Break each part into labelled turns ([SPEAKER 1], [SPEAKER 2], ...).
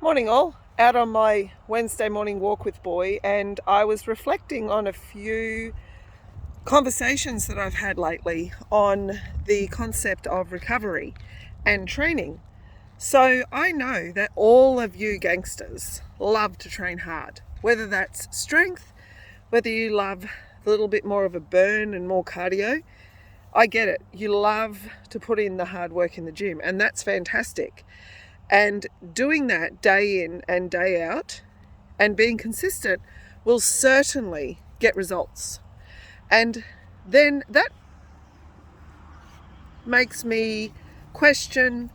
[SPEAKER 1] Morning all, out on my Wednesday morning walk with Boy, and I was reflecting on a few conversations that I've had lately on the concept of recovery and training. So I know that all of you gangsters love to train hard, whether that's strength, whether you love a little bit more of a burn and more cardio. I get it. You love to put in the hard work in the gym, and that's fantastic. And doing that day in and day out and being consistent will certainly get results. And then that makes me question,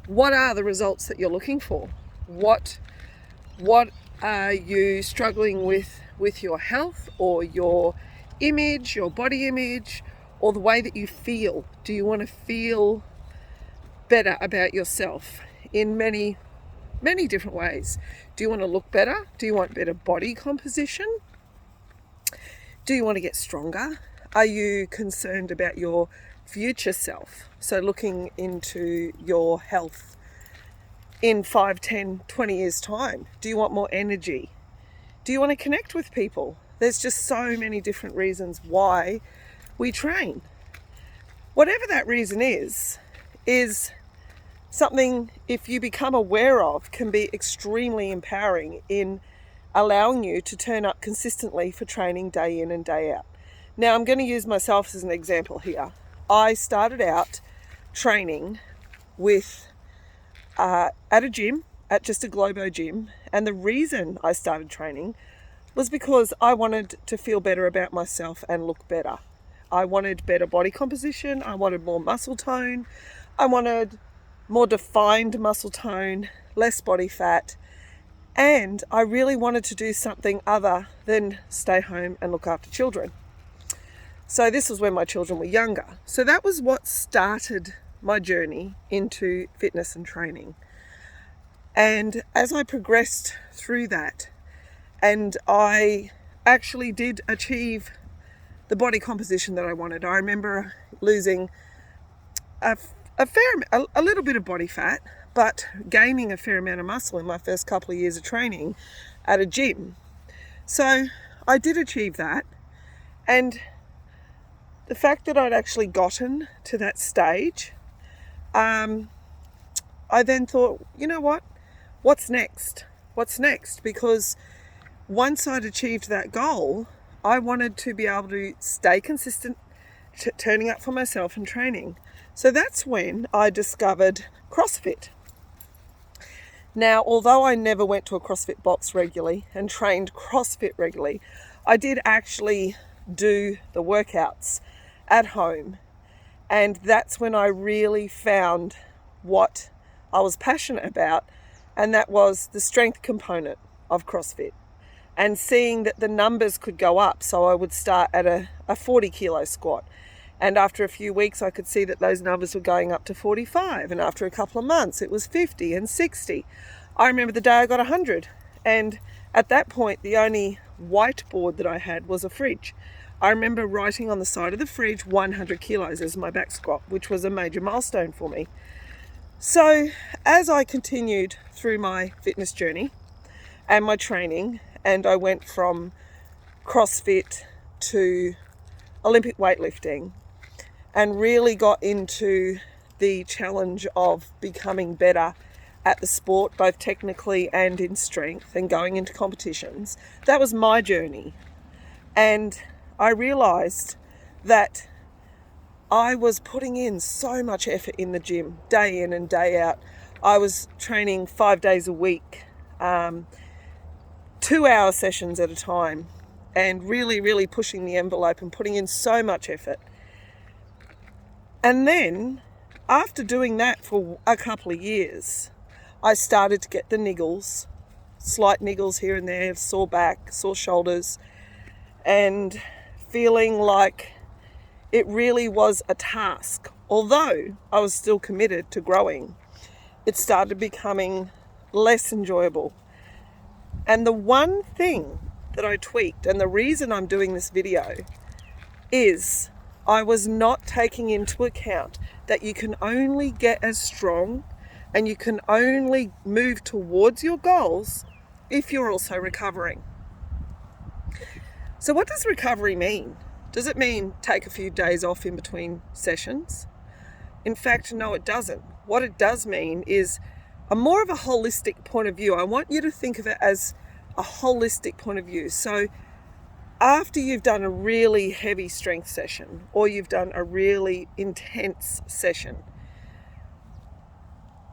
[SPEAKER 1] what are the results that you're looking for? What are you struggling with your health or your image, your body image, or the way that you feel? Do you want to feel better about yourself in many different ways? Do you want to look better? Do you want better body composition? Do you want to get stronger? Are you concerned about your future self? So looking into your health in 5, 10, 20 years time. Do you want more energy? Do you want to connect with people? There's just so many different reasons why we train. Whatever that reason is something, if you become aware of, can be extremely empowering in allowing you to turn up consistently for training day in and day out. Now, I'm going to use myself as an example here. I started out training with at a gym, at just a Globo gym, and the reason I started training was because I wanted to feel better about myself and look better. I wanted better body composition, I wanted more muscle tone, I wanted more defined muscle tone, less body fat, and I really wanted to do something other than stay home and look after children. So this was when my children were younger. So that was what started my journey into fitness and training. And as I progressed through that, and I actually did achieve the body composition that I wanted. I remember losing a little bit of body fat, but gaining a fair amount of muscle in my first couple of years of training at a gym. So I did achieve that, and the fact that I'd actually gotten to that stage, I then thought, you know what? What's next? Because once I'd achieved that goal, I wanted to be able to stay consistent, turning up for myself and training. So that's when I discovered CrossFit. Now, although I never went to a CrossFit box regularly and trained CrossFit regularly, I did actually do the workouts at home. And that's when I really found what I was passionate about, and that was the strength component of CrossFit. And seeing that the numbers could go up. So I would start at a 40 kilo squat. And after a few weeks, I could see that those numbers were going up to 45. And after a couple of months, it was 50 and 60. I remember the day I got 100. And at that point, the only whiteboard that I had was a fridge. I remember writing on the side of the fridge 100 kilos as my back squat, which was a major milestone for me. So as I continued through my fitness journey and my training, and I went from CrossFit to Olympic weightlifting and really got into the challenge of becoming better at the sport, both technically and in strength, and going into competitions. That was my journey. And I realized that I was putting in so much effort in the gym, day in and day out. I was training 5 days a week, 2-hour sessions at a time, and really pushing the envelope and putting in so much effort. And then, after doing that for a couple of years, I started to get the niggles, slight niggles here and there, sore back, sore shoulders, and feeling like it really was a task. Although I was still committed to growing, it started becoming less enjoyable. And the one thing that I tweaked, and the reason I'm doing this video, is I was not taking into account that you can only get as strong And you can only move towards your goals if you're also recovering. So what does recovery mean? Does it mean take a few days off in between sessions? In fact, no, it doesn't. What it does mean is a more of a holistic point of view. I want you to think of it as a holistic point of view. So after you've done a really heavy strength session or you've done a really intense session,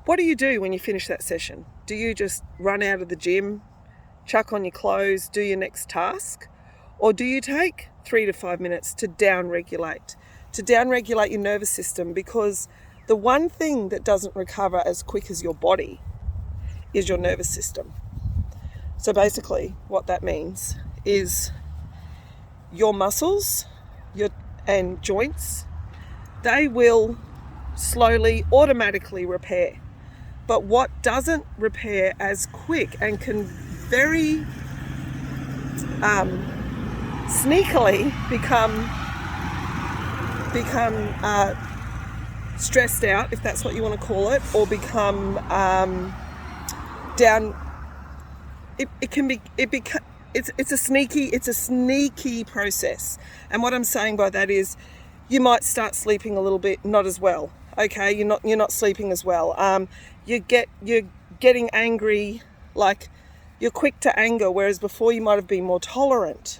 [SPEAKER 1] what do you do when you finish that session? Do you just run out of the gym, chuck on your clothes, do your next task? Or do you take 3 to 5 minutes to downregulate your nervous system? Because the one thing that doesn't recover as quick as your body is your nervous system. So basically what that means is your muscles and joints, they will slowly, automatically repair. But what doesn't repair as quick and can very sneakily become stressed out, if that's what you want to call it, or become down. It's a sneaky process. And what I'm saying by that is, you might start sleeping a little bit not as well. Okay, you're not sleeping as well. You're getting angry, like you're quick to anger, whereas before you might have been more tolerant.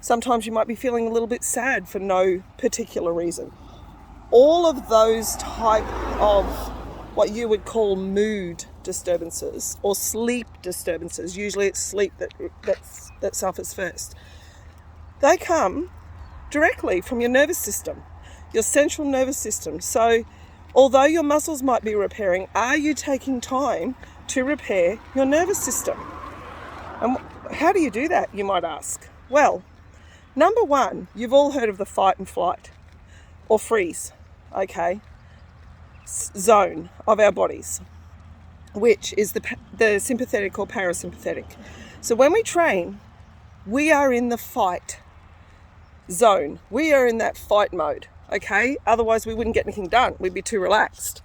[SPEAKER 1] Sometimes you might be feeling a little bit sad for no particular reason. All of those type of what you would call mood disturbances or sleep disturbances, usually it's sleep that suffers first, they come directly from your nervous system, your central nervous system. So although your muscles might be repairing, are you taking time to repair your nervous system? And how do you do that, you might ask? Well, number one, you've all heard of the fight and flight or freeze, okay, zone of our bodies, which is the sympathetic or parasympathetic. So when we train, we are in the fight zone. We are in that fight mode, okay? Otherwise we wouldn't get anything done. We'd be too relaxed.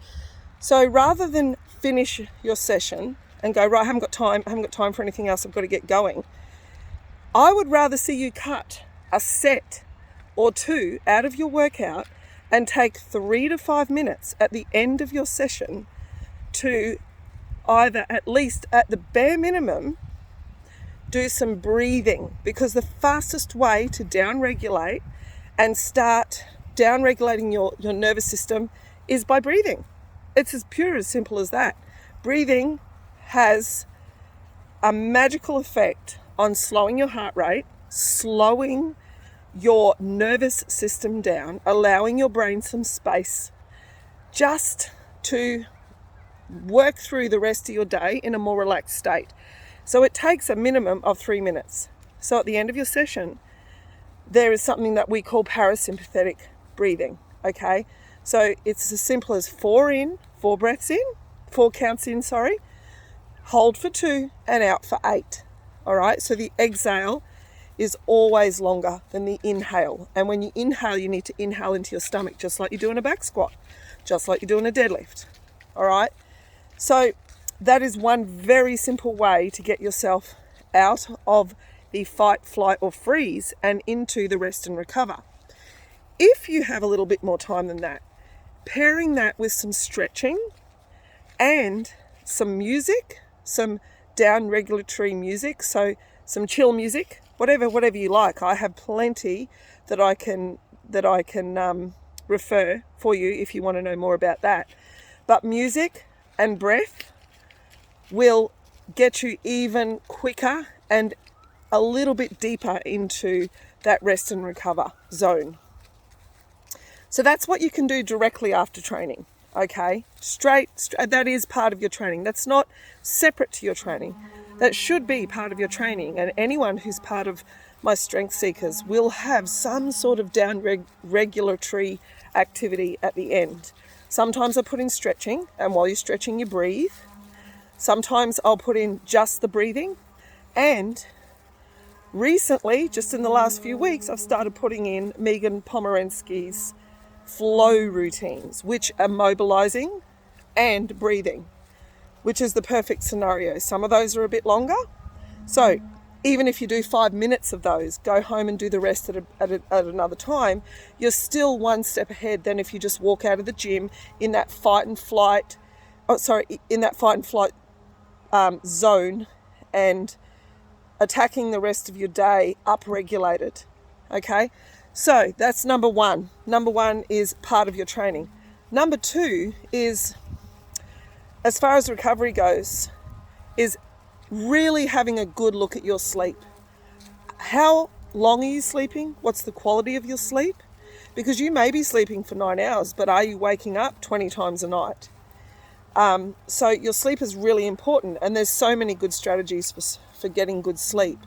[SPEAKER 1] So rather than finish your session and go, right, I haven't got time for anything else, I've got to get going, I would rather see you cut a set or two out of your workout and take 3 to 5 minutes at the end of your session to either, at least at the bare minimum, do some breathing. Because the fastest way to downregulate and start downregulating your nervous system is by breathing. It's as pure, as simple as that. Breathing has a magical effect on slowing your heart rate, slowing your nervous system down, allowing your brain some space just to work through the rest of your day in a more relaxed state. So it takes a minimum of 3 minutes. So at the end of your session, there is something that we call parasympathetic breathing, okay? So it's as simple as 4 counts in, hold for 2 and out for 8, all right? So the exhale is always longer than the inhale. And when you inhale, you need to inhale into your stomach, just like you do in a back squat, just like you do in a deadlift, all right? So that is one very simple way to get yourself out of the fight, flight, or freeze and into the rest and recover. If you have a little bit more time than that, pairing that with some stretching and some music, some down-regulatory music, so some chill music, whatever you like. I have plenty that I can refer for you if you want to know more about that. But music and breath will get you even quicker and a little bit deeper into that rest and recover zone. So that's what you can do directly after training, okay? Straight, that is part of your training. That's not separate to your training. That should be part of your training. And anyone who's part of my Strength Seekers will have some sort of down-regulatory activity at the end. Sometimes I put in stretching, and while you're stretching, you breathe. Sometimes I'll put in just the breathing. And recently, just in the last few weeks, I've started putting in Megan Pomerensky's flow routines, which are mobilizing and breathing, which is the perfect scenario. Some of those are a bit longer. So even if you do 5 minutes of those, go home and do the rest at another time, you're still one step ahead than if you just walk out of the gym in that fight and flight zone and attacking the rest of your day upregulated. Okay, so that's number one. Number one is part of your training. Number two is, as far as recovery goes, is really having a good look at your sleep. How long are you sleeping? What's the quality of your sleep? Because you may be sleeping for 9 hours, but are you waking up 20 times a night? So your sleep is really important, and there's so many good strategies for getting good sleep.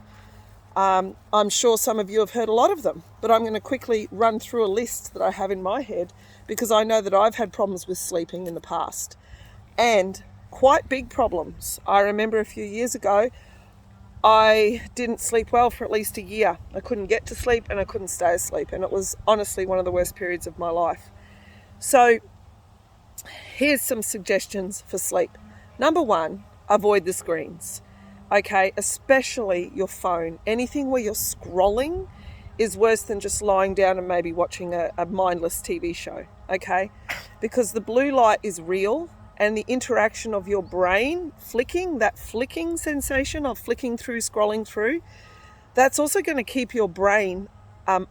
[SPEAKER 1] I'm sure some of you have heard a lot of them, but I'm going to quickly run through a list that I have in my head because I know that I've had problems with sleeping in the past, and quite big problems. I remember a few years ago, I didn't sleep well for at least a year. I couldn't get to sleep and I couldn't stay asleep, and it was honestly one of the worst periods of my life. So here's some suggestions for sleep. Number one, avoid the screens. Okay, especially your phone. Anything where you're scrolling is worse than just lying down and maybe watching a mindless TV show, okay? Because the blue light is real, and the interaction of your brain flicking, that flicking sensation of flicking through, scrolling through, that's also going to keep your brain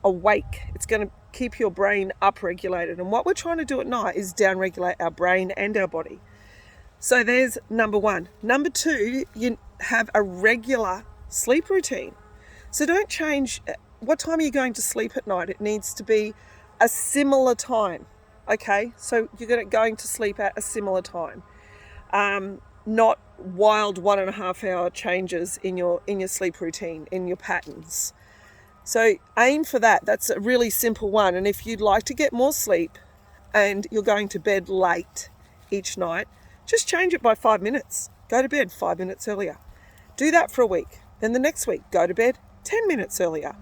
[SPEAKER 1] awake. It's going to keep your brain upregulated. And what we're trying to do at night is downregulate our brain and our body. So there's number one. Number two, you have a regular sleep routine. So don't change what time are you going to sleep at night. It needs to be a similar time. Okay, so you're going to sleep at a similar time. Not wild 1.5 hour changes in your sleep routine, in your patterns. So aim for that. That's a really simple one. And if you'd like to get more sleep and you're going to bed late each night, just change it by 5 minutes. Go to bed 5 minutes earlier. Do that for a week. Then the next week, go to bed 10 minutes earlier.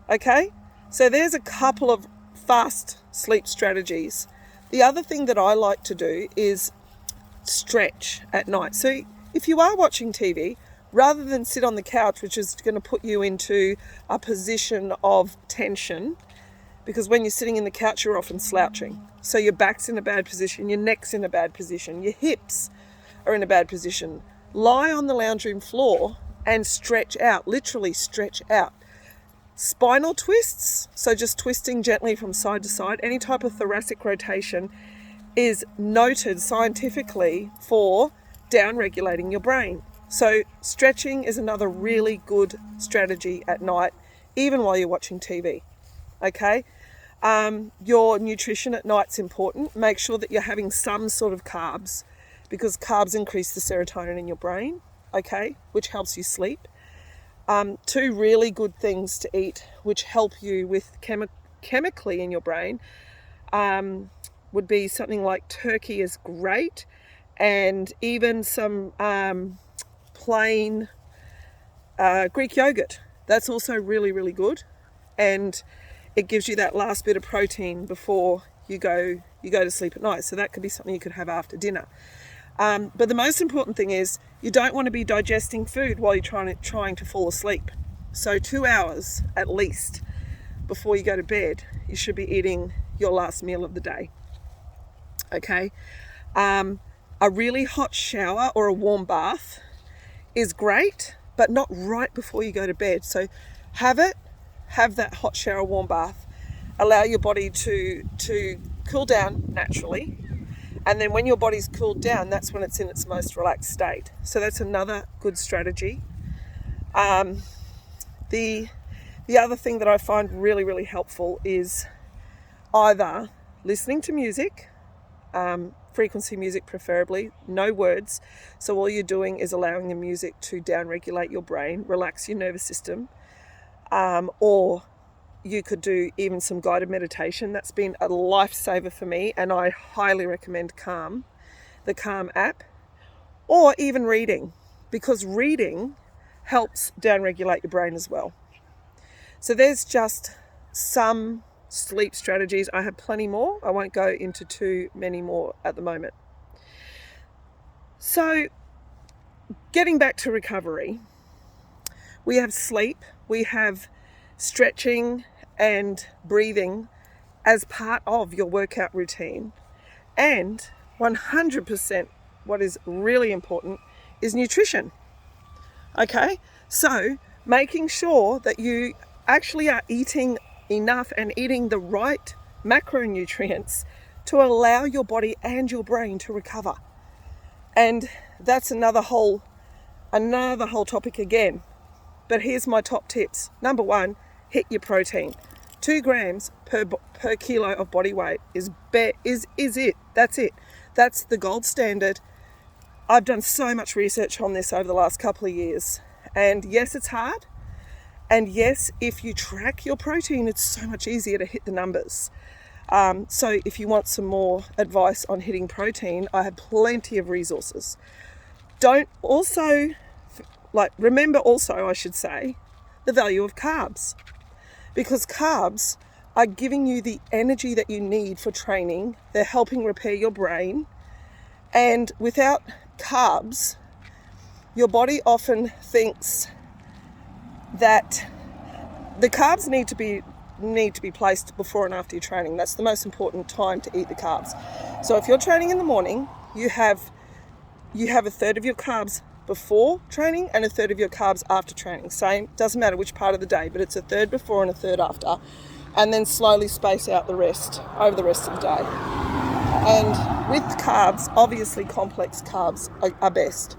[SPEAKER 1] Okay? So there's a couple of fast sleep strategies. The other thing that I like to do is stretch at night. So if you are watching TV, rather than sit on the couch, which is going to put you into a position of tension, because when you're sitting in the couch, you're often slouching. So your back's in a bad position, your neck's in a bad position, your hips are in a bad position. Lie on the lounge room floor and stretch out, literally stretch out. Spinal twists, so just twisting gently from side to side, any type of thoracic rotation is noted scientifically for down-regulating your brain. So stretching is another really good strategy at night, even while you're watching TV. Okay? Your nutrition at night's important. Make sure that you're having some sort of carbs, because carbs increase the serotonin in your brain, okay, which helps you sleep. Two really good things to eat, which help you with chemically in your brain, would be something like turkey is great, and even some plain Greek yogurt. That's also really, really good, and it gives you that last bit of protein before you go to sleep at night. So that could be something you could have after dinner. But the most important thing is you don't want to be digesting food while you're trying to fall asleep. So 2 hours at least before you go to bed, you should be eating your last meal of the day. Okay? A really hot shower or a warm bath is great, but not right before you go to bed. So have that hot shower, warm bath. Allow your body to cool down naturally. And then when your body's cooled down, that's when it's in its most relaxed state. So that's another good strategy. The other thing that I find really, really helpful is either listening to music, frequency music preferably, no words. So all you're doing is allowing the music to down-regulate your brain, relax your nervous system, or you could do even some guided meditation. That's been a lifesaver for me, and I highly recommend Calm, the Calm app, or even reading, because reading helps downregulate your brain as well. So there's just some sleep strategies. I have plenty more. I won't go into too many more at the moment. So getting back to recovery, we have sleep, we have stretching and breathing as part of your workout routine. And 100% what is really important is nutrition. Okay, so making sure that you actually are eating enough and eating the right macronutrients to allow your body and your brain to recover. And that's another whole topic again. But here's my top tips. Number one, hit your protein. 2 grams per kilo of body weight is it. That's it. That's the gold standard. I've done so much research on this over the last couple of years. And yes, it's hard. And yes, if you track your protein, it's so much easier to hit the numbers. So if you want some more advice on hitting protein, I have plenty of resources. Remember also, I should say, the value of carbs. Because carbs are giving you the energy that you need for training. They're helping repair your brain. And without carbs, your body often thinks that the carbs need to be placed before and after your training. That's the most important time to eat the carbs. So if you're training in the morning, you have a third of your carbs before training and a third of your carbs after training. Same, doesn't matter which part of the day, but it's a third before and a third after. And then slowly space out the rest over the rest of the day. And with carbs, obviously complex carbs are best.